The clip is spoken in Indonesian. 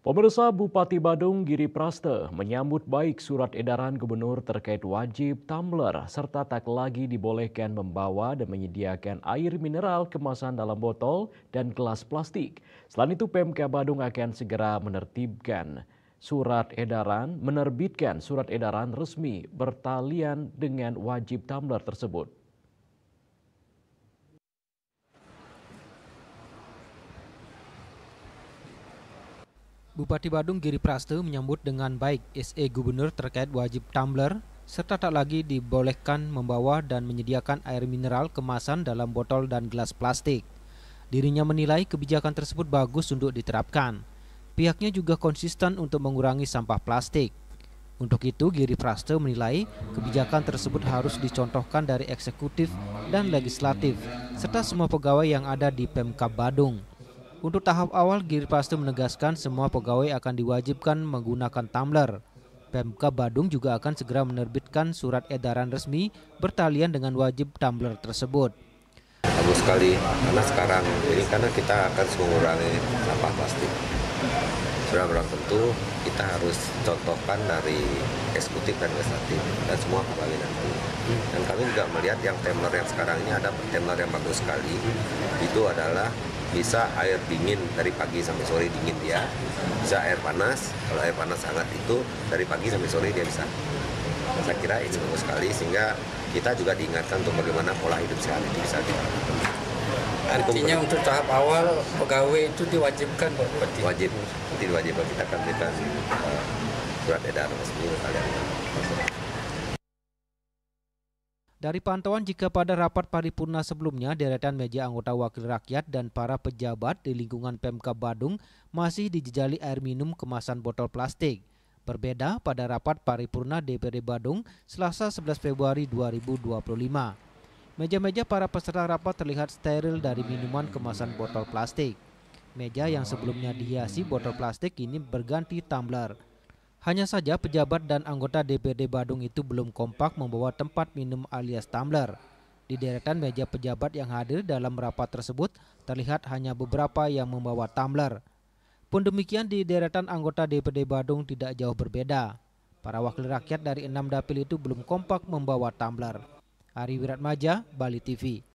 Pemirsa, Bupati Badung Giri Praste menyambut baik surat edaran gubernur terkait wajib tumbler serta tak lagi dibolehkan membawa dan menyediakan air mineral kemasan dalam botol dan gelas plastik. Selain itu, Pemka Badung akan segera menerbitkan surat edaran resmi bertalian dengan wajib tumbler tersebut. Bupati Badung Giri Praste menyambut dengan baik SE Gubernur terkait wajib tumbler serta tak lagi dibolehkan membawa dan menyediakan air mineral kemasan dalam botol dan gelas plastik. Dirinya menilai kebijakan tersebut bagus untuk diterapkan. Pihaknya juga konsisten untuk mengurangi sampah plastik. Untuk itu, Giri Praste menilai kebijakan tersebut harus dicontohkan dari eksekutif dan legislatif serta semua pegawai yang ada di Pemkab Badung. Untuk tahap awal, Giri Praste menegaskan semua pegawai akan diwajibkan menggunakan tumbler. Pemkab Badung juga akan segera menerbitkan surat edaran resmi bertalian dengan wajib tumbler tersebut. Bagus sekali karena sekarang ini karena kita akan mengurangi sampah plastik. Sudah barang tentu kita harus contohkan dari eksekutif dan legislatif dan semua pegawai nanti. Dan kami juga melihat yang tumbler yang sekarang ini ada tumbler yang bagus sekali. Itu adalah bisa air dingin dari pagi sampai sore dingin dia, bisa air panas, kalau air panas hangat itu dari pagi sampai sore dia bisa. Saya kira ini bagus sekali sehingga kita juga diingatkan untuk bagaimana pola hidup sehat itu bisa dilakukan. Artinya untuk tahap awal pegawai itu diwajibkan, Pak? Wajib, nanti diwajibkan kita akan berikan surat edaran resmi kalian. Dari pantauan jika pada rapat paripurna sebelumnya, deretan meja anggota wakil rakyat dan para pejabat di lingkungan Pemkab Badung masih dijejali air minum kemasan botol plastik. Berbeda pada rapat paripurna DPD Badung Selasa 11 Februari 2025. Meja-meja para peserta rapat terlihat steril dari minuman kemasan botol plastik. Meja yang sebelumnya dihiasi botol plastik ini berganti tumbler. Hanya saja pejabat dan anggota DPD Badung itu belum kompak membawa tempat minum alias tumbler. Di deretan meja pejabat yang hadir dalam rapat tersebut terlihat hanya beberapa yang membawa tumbler. Pun demikian di deretan anggota DPD Badung tidak jauh berbeda. Para wakil rakyat dari 6 dapil itu belum kompak membawa tumbler. Ari Wiratmaja, Bali TV.